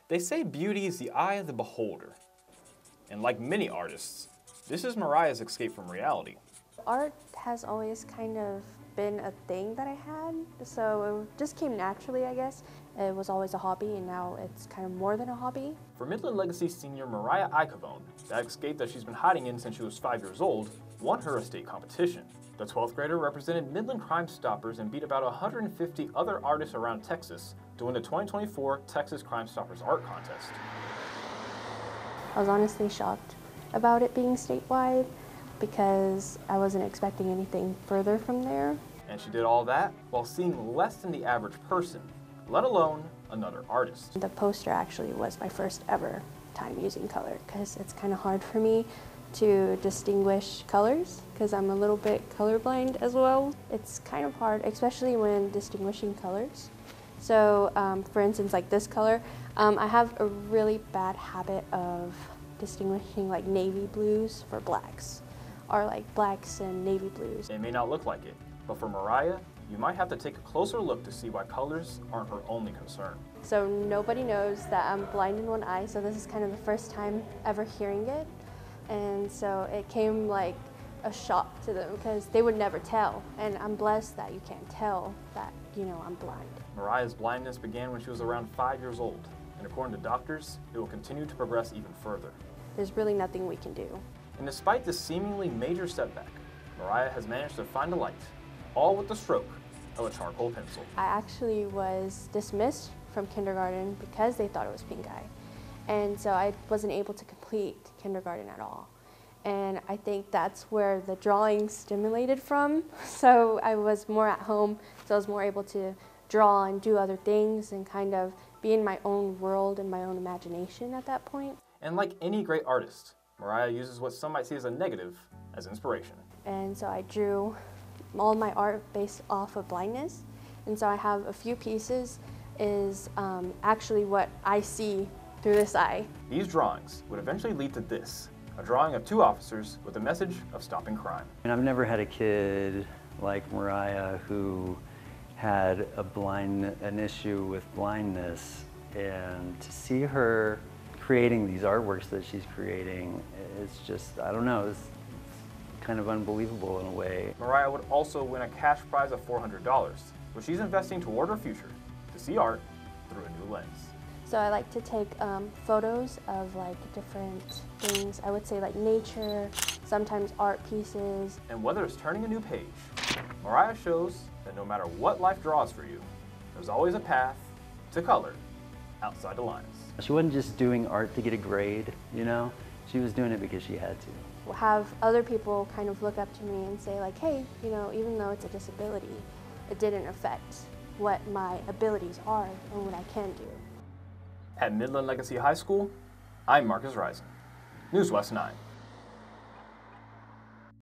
They say beauty is the eye of the beholder. And like many artists, this is Mariah's escape from reality. Art has always kind of been a thing that I had, so it just came naturally, I guess. It was always a hobby, and now it's kind of more than a hobby. For Midland Legacy senior Mariah Iacovone, that escape that she's been hiding in since she was 5 years old won her a state competition. The 12th grader represented Midland Crime Stoppers and beat about 150 other artists around Texas to win the 2024 Texas Crime Stoppers Art Contest. I was honestly shocked about it being statewide because I wasn't expecting anything further from there. And she did all that while seeing less than the average person, let alone another artist. The poster actually was my first ever time using color because it's kind of hard for me to distinguish colors because I'm a little bit colorblind as well. It's kind of hard, especially when distinguishing colors. So for instance, like this color, I have a really bad habit of distinguishing like navy blues for blacks, or like blacks and navy blues. It may not look like it, but for Mariah, you might have to take a closer look to see why colors aren't her only concern. So nobody knows that I'm blind in one eye, so this is kind of the first time ever hearing it. And so it came like a shock to them because they would never tell. And I'm blessed that you can't tell that, you know, I'm blind. Mariah's blindness began when she was around 5 years old, and according to doctors, it will continue to progress even further. There's really nothing we can do. And despite this seemingly major setback, Mariah has managed to find a light, all with the stroke of a charcoal pencil. I actually was dismissed from kindergarten because they thought it was pink eye. And so I wasn't able to complete kindergarten at all. And I think that's where the drawing stimulated from. So I was more at home, so I was more able to draw and do other things and kind of be in my own world and my own imagination at that point. And like any great artist, Mariah uses what some might see as a negative as inspiration. And so I drew all my art based off of blindness. And so I have a few pieces is actually what I see through this eye. These drawings would eventually lead to this, a drawing of two officers with a message of stopping crime. And I've never had a kid like Mariah who had an issue with blindness, and to see her creating these artworks that she's creating, it's just, I don't know, it's kind of unbelievable in a way. Mariah would also win a cash prize of $400, which she's investing toward her future to see art through a new lens. So I like to take photos of like different things. I would say like nature, sometimes art pieces. And whether it's turning a new page, Mariah shows that no matter what life draws for you, there's always a path to color outside the lines. She wasn't just doing art to get a grade, you know? She was doing it because she had to. Have other people kind of look up to me and say like, hey, you know, even though it's a disability, it didn't affect what my abilities are and what I can do. At Midland Legacy High School, I'm Marcus Risen, News West 9.